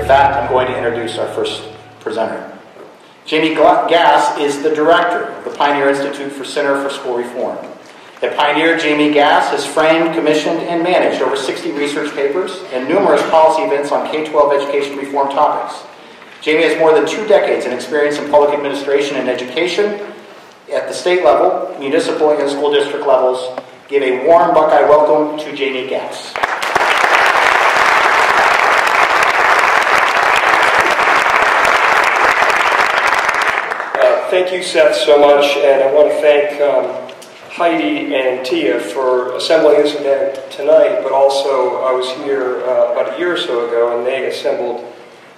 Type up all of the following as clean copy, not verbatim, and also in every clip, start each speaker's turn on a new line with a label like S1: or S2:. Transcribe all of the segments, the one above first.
S1: With that, I'm going to introduce our first presenter. Jamie Gass is the director of the Pioneer Institute for Center for School Reform. At Pioneer, Jamie Gass has framed, commissioned, and managed over 60 research papers and numerous policy events on K-12 education reform topics. Jamie has more than 2 decades in experience in public administration and education at the state level, municipal, and school district levels. Give a warm Buckeye welcome to Jamie Gass.
S2: Thank you, Seth, so much, and I want to thank Heidi and Tia for assembling this event tonight, but also I was here about a year or so ago, and they assembled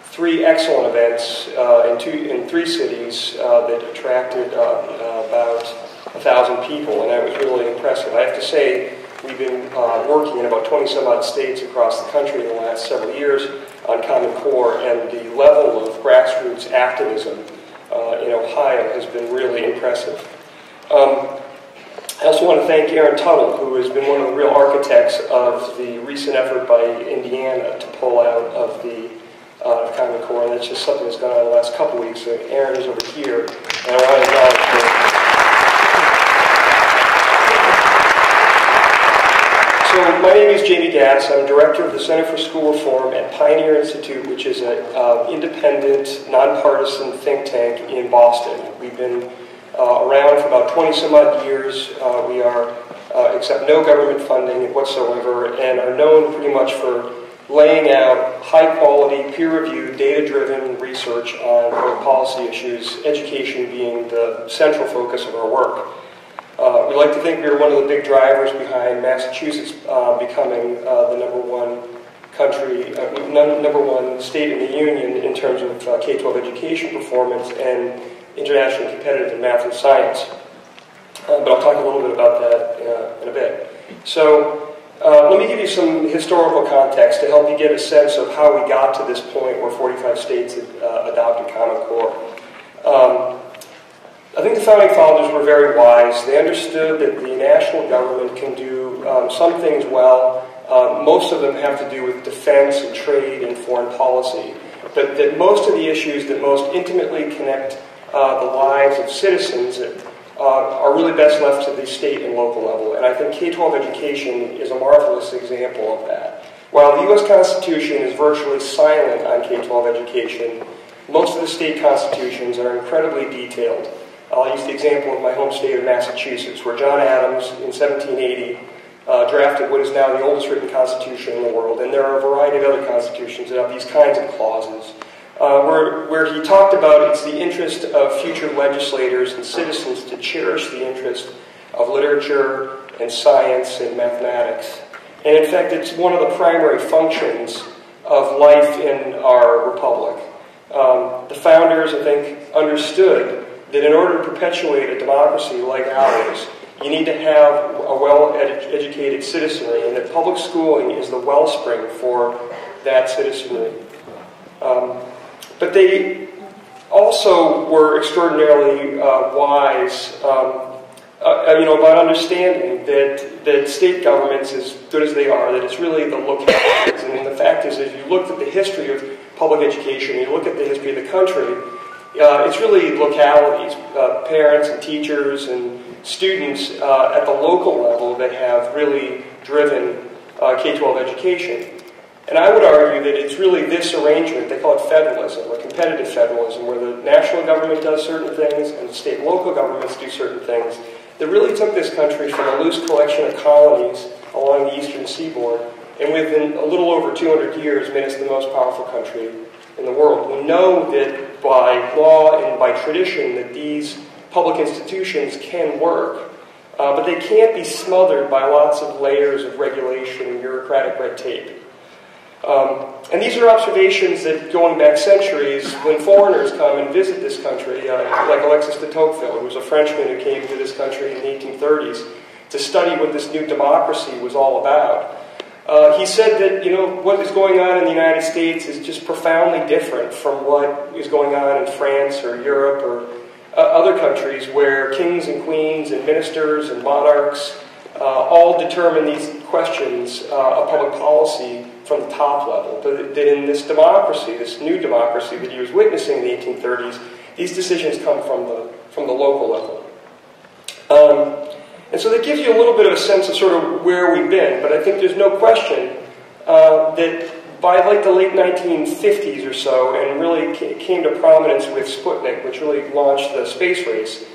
S2: 3 excellent events in 3 cities that attracted about 1,000 people, and that was really impressive. I have to say, we've been working in about 20-some-odd states across the country in the last several years on Common Core, and the level of grassroots activism in Ohio has been really impressive. I also want to thank Aaron Tuttle, who has been one of the real architects of the recent effort by Indiana to pull out of the Common Core, and that's just something that's gone on in the last couple weeks. So Aaron is over here, and I want to acknowledge him. So my name is Jamie Gass. I'm director of the Center for School Reform at Pioneer Institute, which is an independent, nonpartisan think tank in Boston. We've been around for about 20-some-odd years. We accept no government funding whatsoever and are known pretty much for laying out high-quality, peer-reviewed, data-driven research on policy issues, education being the central focus of our work. We like to think we are one of the big drivers behind Massachusetts becoming the number one state in the union in terms of K-12 education performance and internationally competitive in math and science. But I'll talk a little bit about that in a bit. So let me give you some historical context to help you get a sense of how we got to this point where 45 states had adopted Common Core. I think the founding fathers were very wise. They understood that the national government can do some things well. Most of them have to do with defense and trade and foreign policy. But that most of the issues that most intimately connect the lives of citizens are really best left to the state and local level. And I think K-12 education is a marvelous example of that. While the U.S. Constitution is virtually silent on K-12 education, most of the state constitutions are incredibly detailed. I'll use the example of my home state of Massachusetts, where John Adams in 1780 drafted what is now the oldest written constitution in the world, and there are a variety of other constitutions that have these kinds of clauses, where he talked about it's the interest of future legislators and citizens to cherish the interest of literature and science and mathematics. And in fact, it's one of the primary functions of life in our republic. The founders, I think, understood that in order to perpetuate a democracy like ours, you need to have a well-educated citizenry, and that public schooling is the wellspring for that citizenry. But they also were extraordinarily wise about understanding that state governments, as good as they are, that it's really the localities. And the fact is, if you looked at the history of public education, you look at the history of the country, it's really localities, parents and teachers and students at the local level that have really driven K-12 education. And I would argue that it's really this arrangement, they call it federalism, or competitive federalism, where the national government does certain things and state and local governments do certain things, that really took this country from a loose collection of colonies along the eastern seaboard, and within a little over 200 years made us the most powerful country in the world. We know that by law and by tradition that these public institutions can work, but they can't be smothered by lots of layers of regulation and bureaucratic red tape. And these are observations that, going back centuries, when foreigners come and visit this country, like Alexis de Tocqueville, who was a Frenchman who came to this country in the 1830s to study what this new democracy was all about, he said that, what is going on in the United States is just profoundly different from what is going on in France or Europe or other countries where kings and queens and ministers and monarchs all determine these questions of public policy from the top level. But that in this democracy, this new democracy that he was witnessing in the 1830s, these decisions come from the local level. And so that gives you a little bit of a sense of sort of where we've been. But I think there's no question that by like the late 1950s or so, and really came to prominence with Sputnik, which really launched the space race,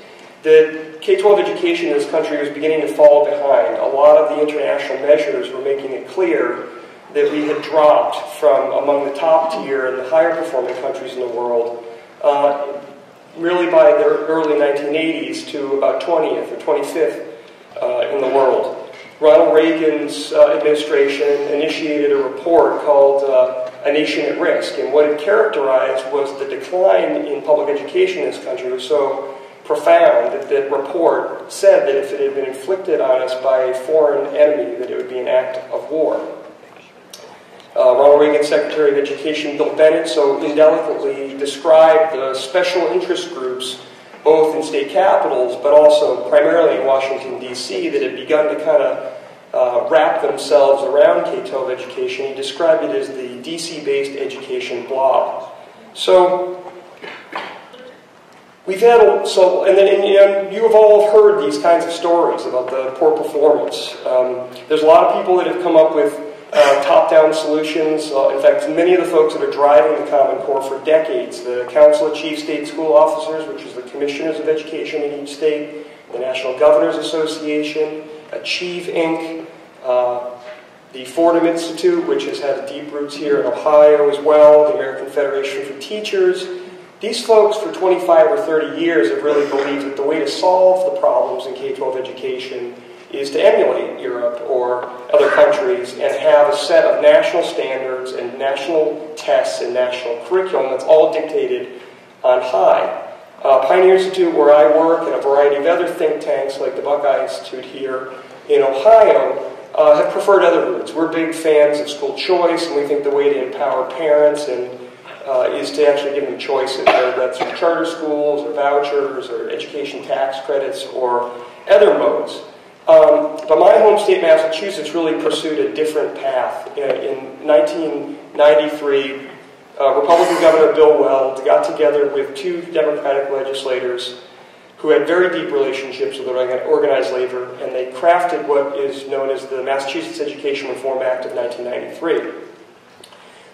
S2: that K-12 education in this country was beginning to fall behind. A lot of the international measures were making it clear that we had dropped from among the top tier and the higher performing countries in the world, really by the early 1980s to about 20th or 25th in the world. Ronald Reagan's administration initiated a report called A Nation at Risk, and what it characterized was the decline in public education in this country was so profound that that report said that if it had been inflicted on us by a foreign enemy, that it would be an act of war. Ronald Reagan's Secretary of Education, Bill Bennett, so indelicately described the special interest groups, both in state capitals, but also primarily in Washington, D.C., that had begun to kind of wrap themselves around K-12 education. He described it as the D.C.-based education blob. So we've had, and you have all heard these kinds of stories about the poor performance. There's a lot of people that have come up with top-down solutions. In fact, many of the folks that are driving the Common Core for decades, the Council of Chief State School Officers, which is the commissioners of education in each state, the National Governors Association, Achieve, Inc., the Fordham Institute, which has had deep roots here in Ohio as well, the American Federation for Teachers. These folks for 25 or 30 years have really believed that the way to solve the problems in K-12 education is to emulate Europe or other countries and have a set of national standards and national tests and national curriculum that's all dictated on high. Pioneer Institute, where I work, and a variety of other think tanks like the Buckeye Institute here in Ohio have preferred other routes. We're big fans of school choice, and we think the way to empower parents is to actually give them choices, whether that's through charter schools or vouchers or education tax credits or other modes. But my home state, Massachusetts, really pursued a different path. In 1993, Republican Governor Bill Weld got together with two Democratic legislators who had very deep relationships with organized labor, and they crafted what is known as the Massachusetts Education Reform Act of 1993.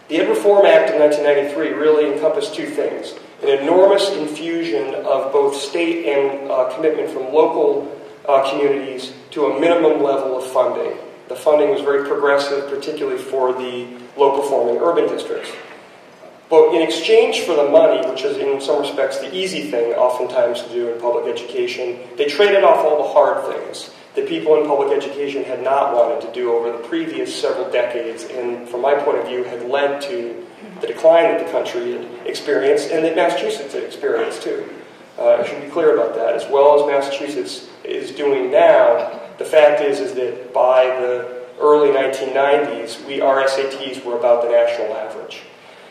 S2: The Ed Reform Act of 1993 really encompassed two things: an enormous infusion of both state and commitment from local communities to a minimum level of funding. The funding was very progressive, particularly for the low-performing urban districts. But in exchange for the money, which is in some respects the easy thing oftentimes to do in public education, they traded off all the hard things that people in public education had not wanted to do over the previous several decades, and from my point of view had led to the decline that the country had experienced and that Massachusetts had experienced too. I should be clear about that. As well as Massachusetts is doing now, the fact is that by the early 1990s, our SATs were about the national average.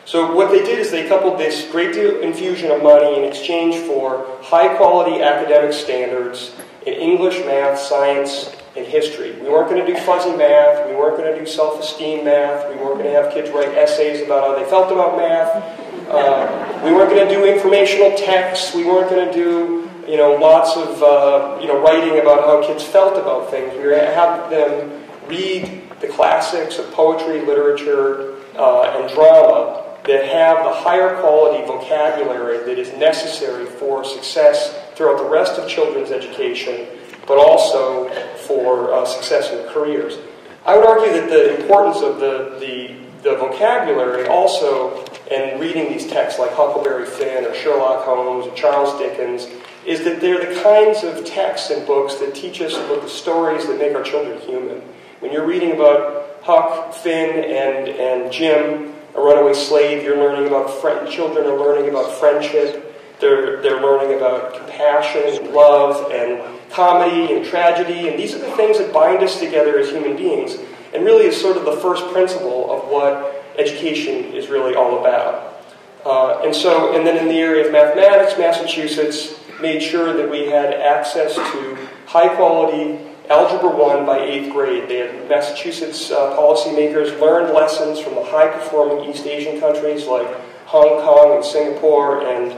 S2: So what they did is they coupled this great deal infusion of money in exchange for high-quality academic standards in English, math, science, and history. We weren't going to do fuzzy math. We weren't going to do self-esteem math. We weren't going to have kids write essays about how they felt about math. We weren't going to do informational texts. We weren't going to do, lots of, writing about how kids felt about things. We were going to have them read the classics of poetry, literature, and drama that have the higher quality vocabulary that is necessary for success throughout the rest of children's education, but also for success in careers. I would argue that the importance of the vocabulary also in reading these texts like Huckleberry Finn or Sherlock Holmes or Charles Dickens is that they're the kinds of texts and books that teach us about the stories that make our children human. When you're reading about Huck, Finn, and Jim, a runaway slave, you're learning about children are learning about friendship. They're learning about compassion and love and comedy and tragedy, and these are the things that bind us together as human beings, and really is sort of the first principle of what education is really all about. And then in the area of mathematics, Massachusetts made sure that we had access to high quality Algebra 1 by 8th grade. They had Massachusetts policymakers learned lessons from the high-performing East Asian countries like Hong Kong and Singapore and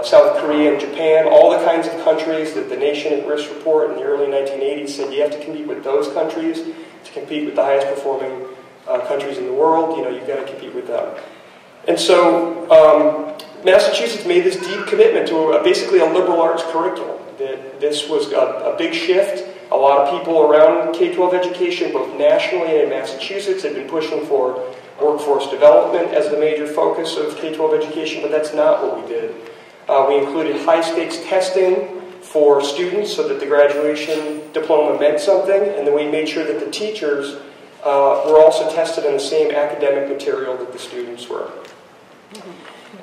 S2: South Korea and Japan, all the kinds of countries that the Nation at Risk report in the early 1980s said you have to compete with those countries to compete with the highest performing countries in the world. You know, you've got to compete with them. And so Massachusetts made this deep commitment to basically a liberal arts curriculum. That this was a big shift. A lot of people around K-12 education, both nationally and in Massachusetts, had been pushing for workforce development as the major focus of K-12 education, but that's not what we did. We included high-stakes testing for students so that the graduation diploma meant something, and then we made sure that the teachers were also tested on the same academic material that the students were.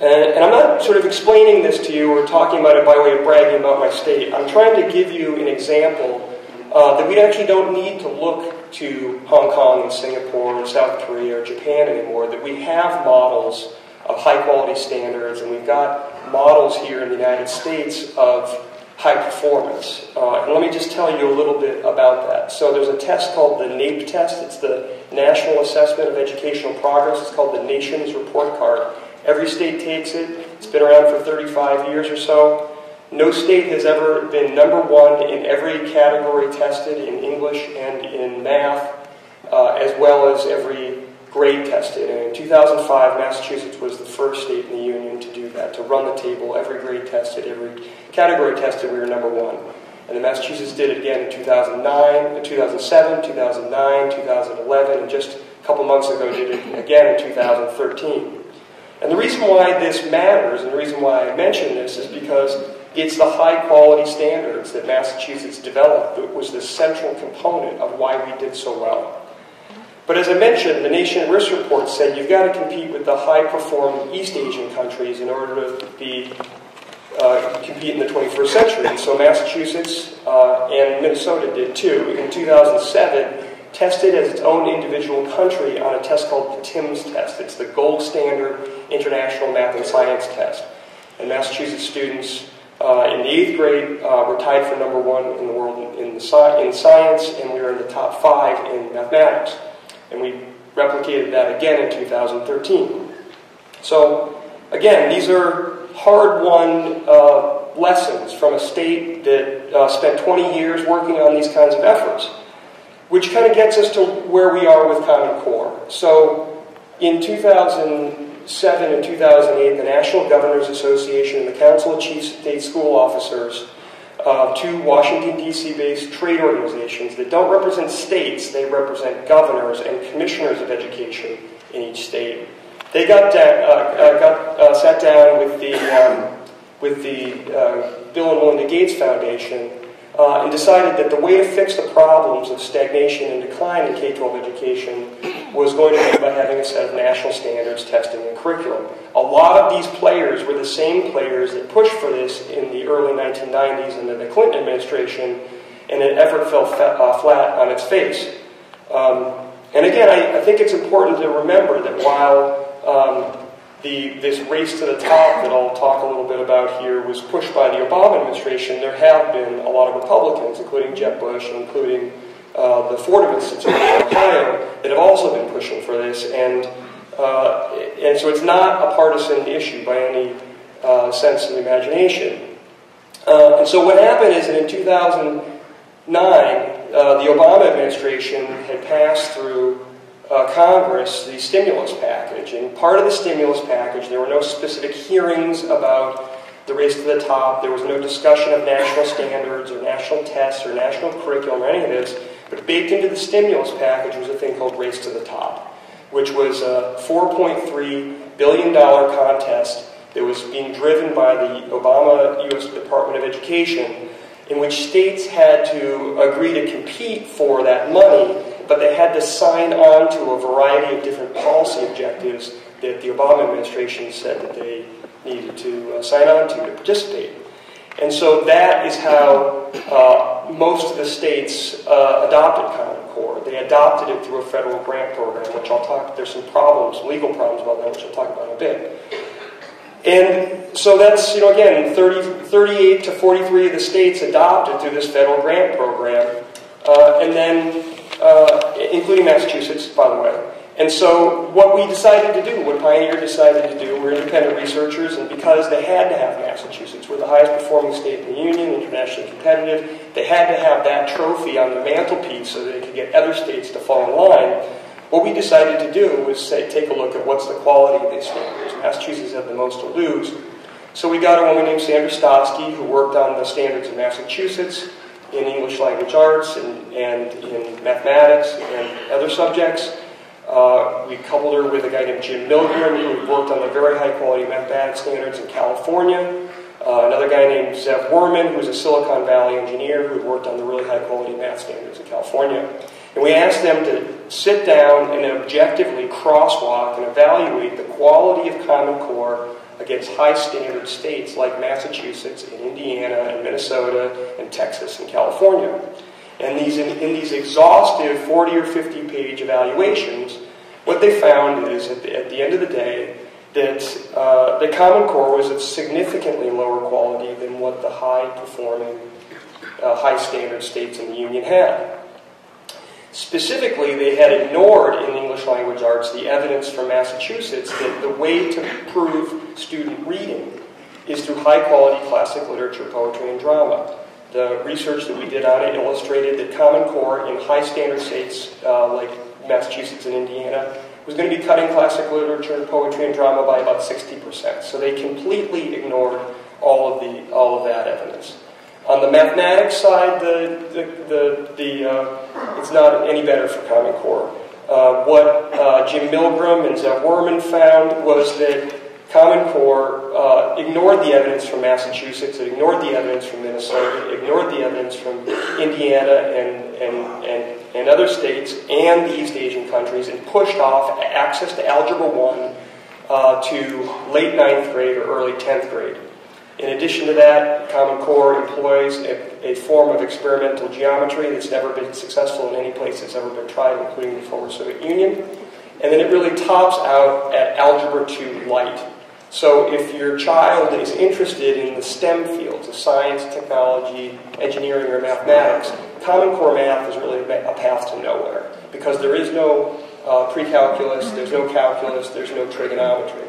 S2: And I'm not sort of explaining this to you or talking about it by way of bragging about my state. I'm trying to give you an example that we actually don't need to look to Hong Kong and Singapore and South Korea or Japan anymore, that we have models of high-quality standards, and we've got models here in the United States of high performance. And let me just tell you a little bit about that. So there's a test called the NAEP test. It's the National Assessment of Educational Progress. It's called the Nation's Report Card. Every state takes it. It's been around for 35 years or so. No state has ever been #1 in every category tested in English and in math, as well as every grade tested. And in 2005, Massachusetts was the first state in the union to do that, to run the table, every grade tested, every category tested, we were #1. And then Massachusetts did it again in 2009, 2007, 2009, 2011, and just a couple months ago did it again in 2013. And the reason why this matters, and the reason why I mention this, is because it's the high-quality standards that Massachusetts developed that was the central component of why we did so well. But as I mentioned, the Nation at Risk report said you've got to compete with the high-performing East Asian countries in order to compete in the 21st century. And so Massachusetts and Minnesota did too. In 2007, tested as its own individual country on a test called the TIMSS test. It's the gold standard international math and science test. And Massachusetts students in the 8th grade were tied for #1 in the world in science, and we were in the top 5 in mathematics. And we replicated that again in 2013. So again, these are hard-won lessons from a state that spent 20 years working on these kinds of efforts, which kind of gets us to where we are with Common Core. So in 2007 and 2008, the National Governors Association and the Council of Chief State School Officers, two Washington, D.C.-based trade organizations that don't represent states, they represent governors and commissioners of education in each state. They sat down with the Bill and Melinda Gates Foundation and decided that the way to fix the problems of stagnation and decline in K-12 education was going to be by having a set of national standards, testing, and curriculum. A lot of these players were the same players that pushed for this in the early 1990s under the Clinton administration, and an effort fell flat on its face. And again, I think it's important to remember that while this race to the top that I'll talk a little bit about here was pushed by the Obama administration, there have been a lot of Republicans, including Jeb Bush, and including the Fordham Institute in Ohio, that have also been pushing for this. And so it's not a partisan issue by any sense of imagination. And so what happened is that in 2009, the Obama administration had passed through Congress the stimulus package. And part of the stimulus package, there were no specific hearings about the race to the top. There was no discussion of national standards or national tests or national curriculum or any of this. But baked into the stimulus package was a thing called Race to the Top, which was a $4.3 billion contest that was being driven by the Obama U.S. Department of Education, in which states had to agree to compete for that money, but they had to sign on to a variety of different policy objectives that the Obama administration said that they needed to sign on to participate. And so that is how most of the states adopted Common Core. They adopted it through a federal grant program, which I'll talk, there's some problems, legal problems about that, which I'll talk about in a bit. And so that's, again, 38 to 43 of the states adopted through this federal grant program and then including Massachusetts, by the way. And so what we decided to do, what Pioneer decided to do, we're independent researchers, and because they had to have Massachusetts, we're the highest performing state in the union, internationally competitive, they had to have that trophy on their mantelpiece so that they could get other states to fall in line. What we decided to do was take a look at what's the quality of these standards. Massachusetts had the most to lose. So we got a woman named Sandra Stosky who worked on the standards in Massachusetts in English language arts and in mathematics and other subjects. We coupled her with a guy named Jim Milgram, who worked on the very high-quality mathematics standards in California. Another guy named Zev Werman, who was a Silicon Valley engineer who had worked on the really high-quality math standards in California. And we asked them to sit down and objectively crosswalk and evaluate the quality of Common Core against high-standard states like Massachusetts and Indiana and Minnesota and Texas and California. And in these exhaustive 40 or 50-page evaluations, what they found is, at the end of the day, that the Common Core was at significantly lower quality than what the high-performing, high-standard states in the Union had. Specifically, they had ignored in English language arts the evidence from Massachusetts that the way to prove student reading is through high-quality classic literature, poetry, and drama. The research that we did on it illustrated that Common Core in high-standard states like Massachusetts and Indiana was going to be cutting classic literature, poetry, and drama by about 60%. So they completely ignored all of that evidence. On the mathematics side, it's not any better for Common Core. What Jim Milgram and Zev Werman found was that Common Core ignored the evidence from Massachusetts, it ignored the evidence from Minnesota, it ignored the evidence from Indiana and other states and the East Asian countries, and pushed off access to Algebra 1 to late 9th grade or early 10th grade. In addition to that, Common Core employs a form of experimental geometry that's never been successful in any place that's ever been tried, including the former Soviet Union. And then it really tops out at Algebra 2 Light. So if your child is interested in the STEM fields of science, technology, engineering, or mathematics, Common Core math is really a path to nowhere, because there is no pre-calculus, there's no calculus, there's no trigonometry.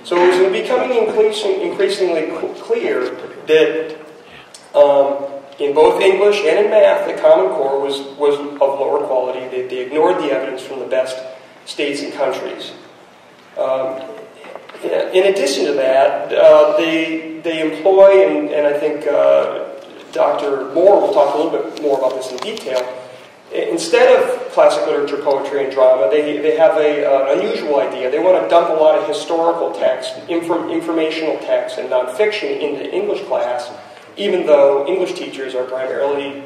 S2: So it was becoming increasingly clear that in both English and in math, the Common Core was of lower quality. They ignored the evidence from the best states and countries. In addition to that, they employ, and I think Dr. Moore will talk a little bit more about this in detail, instead of classic literature, poetry, and drama, they have an unusual idea. They want to dump a lot of historical text, informational text, and nonfiction into English class, even though English teachers are primarily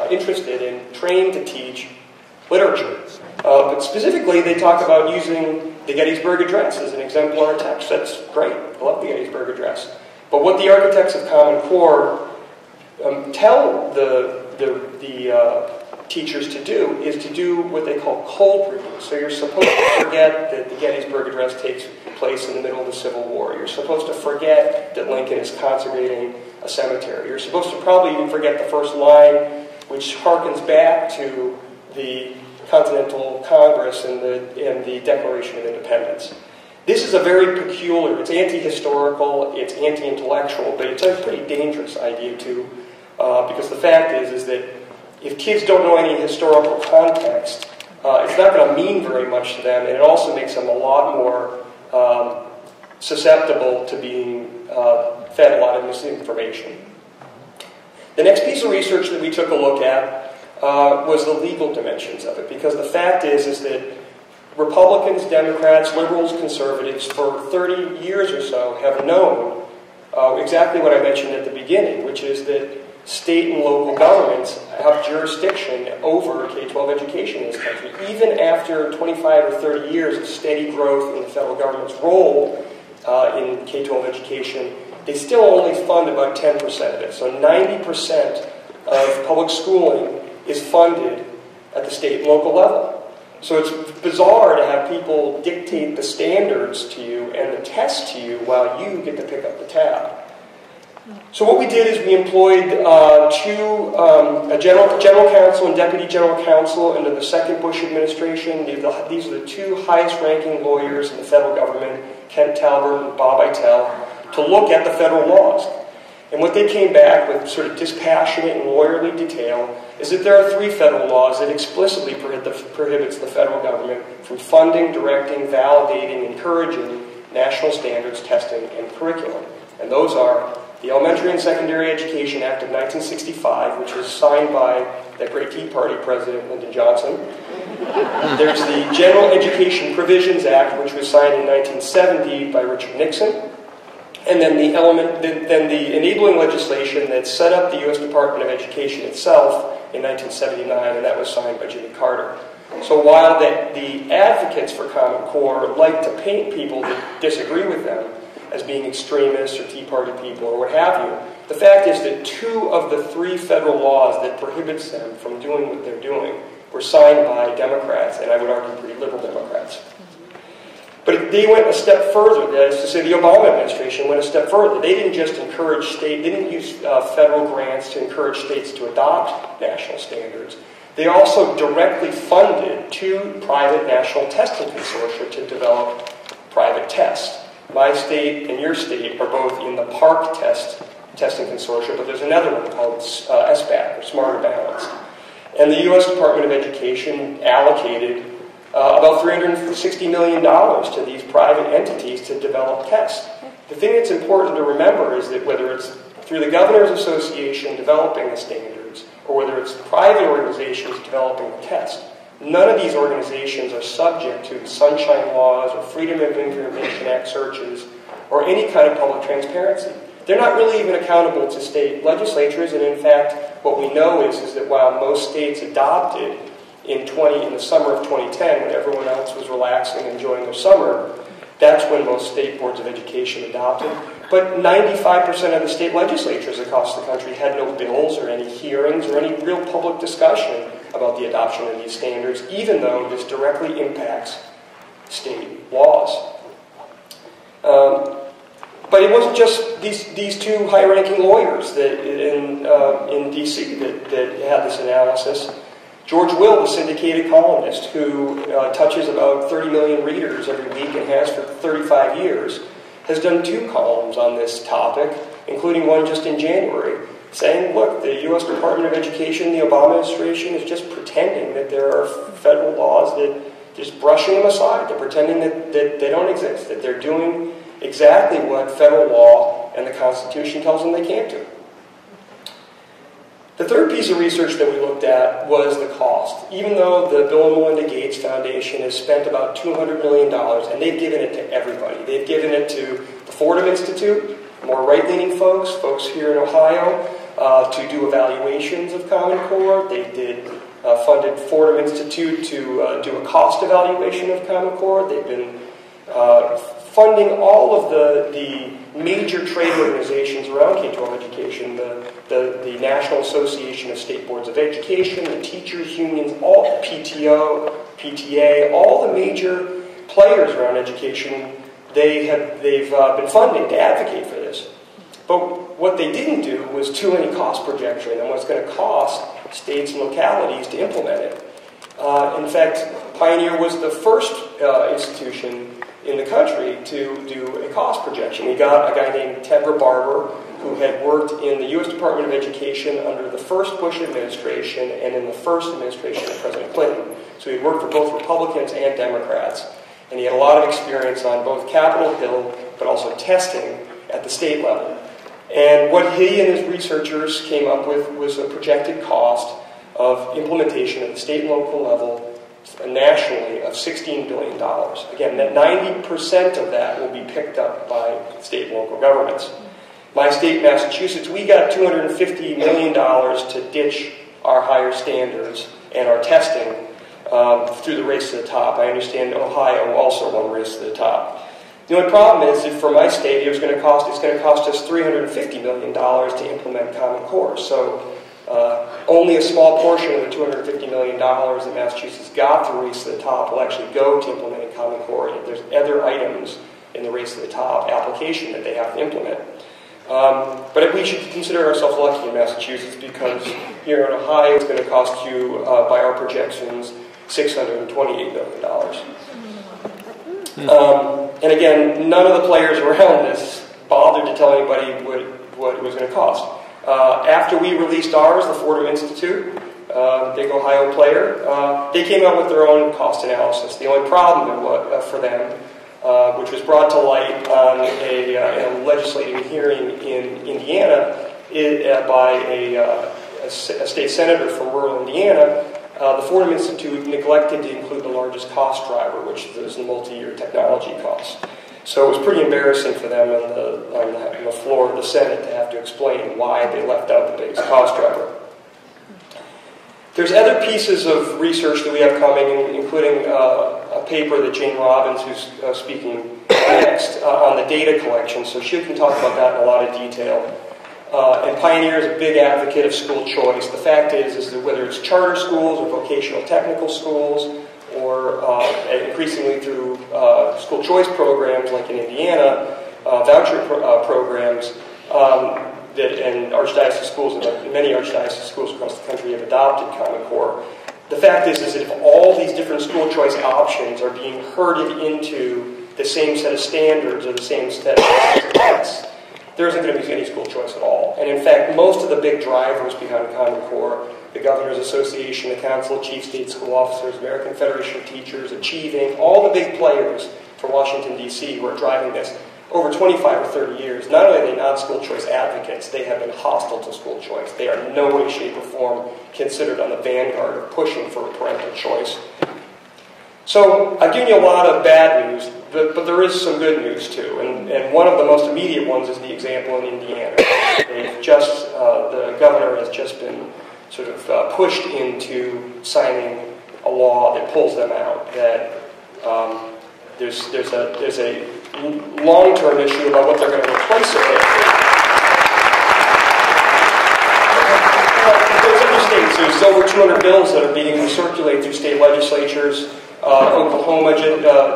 S2: interested and trained to teach literature. But specifically, they talk about using the Gettysburg Address as an exemplar text. That's great. I love the Gettysburg Address. But what the architects of Common Core tell the teachers to do is to do what they call cold reading. So you're supposed to forget that the Gettysburg Address takes place in the middle of the Civil War. You're supposed to forget that Lincoln is consecrating a cemetery. You're supposed to probably even forget the first line, which harkens back to the Continental Congress and the Declaration of Independence. This is a very peculiar, it's anti-historical, it's anti-intellectual, but it's a pretty dangerous idea too, because the fact is that if kids don't know any historical context, it's not going to mean very much to them, and it also makes them a lot more susceptible to being fed a lot of misinformation. The next piece of research that we took a look at was the legal dimensions of it, because the fact is that Republicans, Democrats, liberals, conservatives, for 30 years or so have known exactly what I mentioned at the beginning, which is that state and local governments have jurisdiction over K-12 education in this country. Even after 25 or 30 years of steady growth in the federal government's role in K-12 education, they still only fund about 10% of it. So 90% of public schooling is funded at the state and local level. So it's bizarre to have people dictate the standards to you and the tests to you while you get to pick up the tab. So what we did is we employed a general counsel and deputy general counsel into the second Bush administration. These are the two highest-ranking lawyers in the federal government, Kent Talbert and Bob Eitel, to look at the federal laws. And what they came back with, sort of dispassionate and lawyerly detail, is that there are 3 federal laws that explicitly prohibits the federal government from funding, directing, validating, encouraging national standards, testing, and curriculum. And those are the Elementary and Secondary Education Act of 1965, which was signed by that great Tea Party president, Lyndon Johnson. There's the General Education Provisions Act, which was signed in 1970 by Richard Nixon. And then the enabling legislation that set up the U.S. Department of Education itself in 1979, and that was signed by Jimmy Carter. So while the advocates for Common Core like to paint people that disagree with them as being extremists or Tea Party people or what have you, the fact is that 2 of the 3 federal laws that prohibits them from doing what they're doing were signed by Democrats, and I would argue pretty liberal Democrats. But they went a step further. That is to say, the Obama administration went a step further. They didn't just encourage they didn't use federal grants to encourage states to adopt national standards. They also directly funded 2 private national testing consortia to develop private tests. My state and your state are both in the PARC testing consortia, but there's another one called SBAC, or Smarter Balanced. And the U.S. Department of Education allocated about $360 million to these private entities to develop tests. The thing that's important to remember is that whether it's through the Governors Association developing the standards, or whether it's private organizations developing the test, none of these organizations are subject to sunshine laws or Freedom of Information Act searches or any kind of public transparency. They're not really even accountable to state legislatures, and in fact, what we know is that while most states adopted in the summer of 2010, when everyone else was relaxing and enjoying their summer, that's when most state boards of education adopted. But 95% of the state legislatures across the country had no bills or any hearings or any real public discussion about the adoption of these standards, even though this directly impacts state laws. But it wasn't just these 2 high-ranking lawyers that in D.C. that had this analysis. George Will, the syndicated columnist who touches about 30 million readers every week and has for 35 years, has done 2 columns on this topic, including one just in January, saying, look, the U.S. Department of Education, the Obama administration is just pretending that there are federal laws that just brushing them aside. They're pretending that they don't exist, that they're doing exactly what federal law and the Constitution tells them they can't do. The third piece of research that we looked at was the cost. Even though the Bill and Melinda Gates Foundation has spent about $200 million, and they've given it to everybody. They've given it to the Fordham Institute, more right-leaning folks here in Ohio, to do evaluations of Common Core. They funded Fordham Institute to do a cost evaluation of Common Core. They've been funding all of the major trade organizations around K-12 education, the National Association of State Boards of Education, the teachers' unions, all the PTO, PTA, all the major players around education, they've been funding to advocate for this. But what they didn't do was do any cost projection on what's going to cost states and localities to implement it. In fact, Pioneer was the first institution in the country to do a cost projection. We got a guy named Tedra Barber, who had worked in the U.S. Department of Education under the first Bush administration and in the first administration of President Clinton. So he worked for both Republicans and Democrats. And he had a lot of experience on both Capitol Hill, but also testing at the state level. And what he and his researchers came up with was a projected cost of implementation at the state and local level nationally of $16 billion. Again, that 90% of that will be picked up by state and local governments. My state, Massachusetts, we got $250 million to ditch our higher standards and our testing through the race to the top. I understand Ohio also won race to the top. The only problem is that for my state, it's going to cost us $350 million to implement Common Core. So only a small portion of the $250 million that Massachusetts got to race to the top will actually go to implementing Common Core. There's other items in the race to the top application that they have to implement. But we should consider ourselves lucky in Massachusetts, because here in Ohio it's going to cost you, by our projections, $628 million. And again, none of the players around this bothered to tell anybody what it was going to cost. After we released ours, the Fordham Institute, big Ohio player, they came out with their own cost analysis. The only problem for them, which was brought to light on a legislative hearing in Indiana by a state senator from rural Indiana, the Fordham Institute neglected to include the largest cost driver, which is the multi-year technology costs. So it was pretty embarrassing for them on the floor of the Senate to have to explain why they left out the biggest cost driver. There's other pieces of research that we have coming, including a paper that Jane Robbins, who's speaking next, on the data collection. So she can talk about that in a lot of detail. And Pioneer is a big advocate of school choice. The fact is that whether it's charter schools or vocational technical schools, or increasingly through school choice programs like in Indiana, voucher programs, and archdiocese schools, and many archdiocese schools across the country have adopted Common Core. The fact is that if all these different school choice options are being herded into the same set of standards or the same set of tests, there isn't going to be any school choice at all. And in fact, most of the big drivers behind Common Core, the Governors Association, the Council of Chief State School Officers, American Federation of Teachers, Achieving, all the big players for Washington, D.C. who are driving this, over 25 or 30 years, not only are they not school choice advocates, they have been hostile to school choice. They are in no way, shape, or form considered on the vanguard of pushing for parental choice. So I've given you a lot of bad news, but there is some good news too. And one of the most immediate ones is the example in Indiana. The governor has just been sort of pushed into signing a law that pulls them out. That there's a long-term issue about what they're going to replace it with. There's other states. There's over 200 bills that are being circulated through state legislatures. Oklahoma,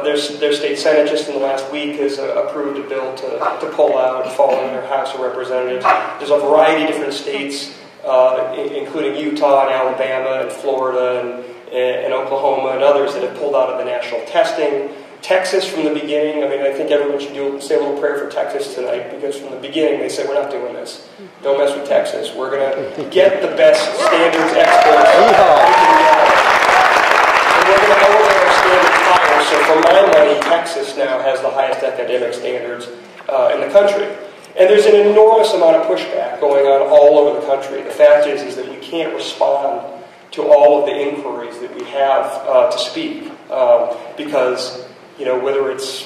S2: their state senate just in the last week has approved a bill to pull out following their House of Representatives. There's a variety of different states, including Utah and Alabama and Florida and Oklahoma and others that have pulled out of the national testing. Texas from the beginning, I mean, I think everyone should say a little prayer for Texas tonight, because from the beginning they said, we're not doing this. Don't mess with Texas. We're going to get the best standards experts we can get. And we're going to elevate our standards higher. So for my money, Texas now has the highest academic standards in the country. And there's an enormous amount of pushback going on all over the country. The fact is that we can't respond to all of the inquiries that we have to speak, because whether it's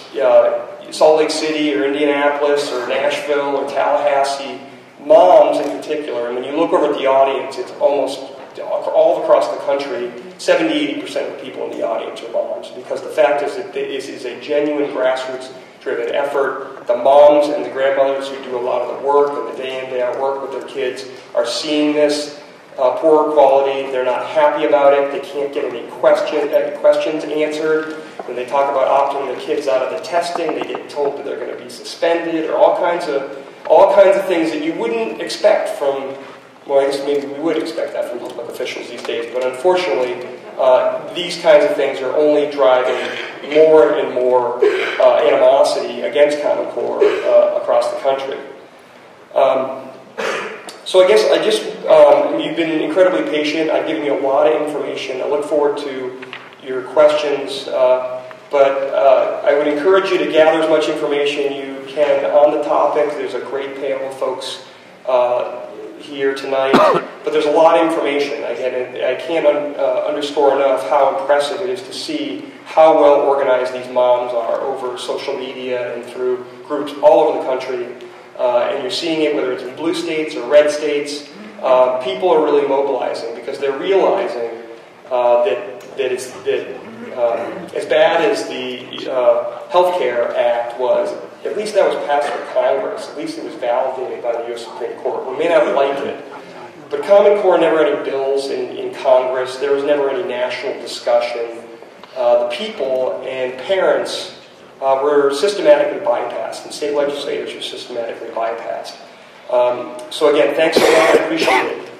S2: Salt Lake City or Indianapolis or Nashville or Tallahassee, moms in particular, and when you look over at the audience, it's almost all across the country, 70-80% of the people in the audience are moms, because the fact is that this is a genuine grassroots-driven effort. The moms and the grandmothers who do a lot of the work and the day in, day out work with their kids are seeing this poor quality. They're not happy about it. They can't get any questions answered. When they talk about opting their kids out of the testing, they get told that they're going to be suspended, or all kinds of things that you wouldn't expect from. Well, I guess maybe we would expect that from public officials these days, but unfortunately, these kinds of things are only driving more and more animosity against Common Core across the country. So I guess you've been incredibly patient. I've given you a lot of information. I look forward to your questions, but I would encourage you to gather as much information you can on the topic. There's a great panel of folks here tonight, but there's a lot of information. Again, I can't underscore enough how impressive it is to see how well organized these moms are over social media and through groups all over the country. And you're seeing it whether it's in blue states or red states. People are really mobilizing because they're realizing that as bad as the Health Care Act was, at least that was passed by Congress. At least it was validated by the U.S. Supreme Court. We may not like it, but Common Core never had any bills in Congress. There was never any national discussion. The people and parents were systematically bypassed, and state legislators were systematically bypassed. So again, thanks a lot. I appreciate it.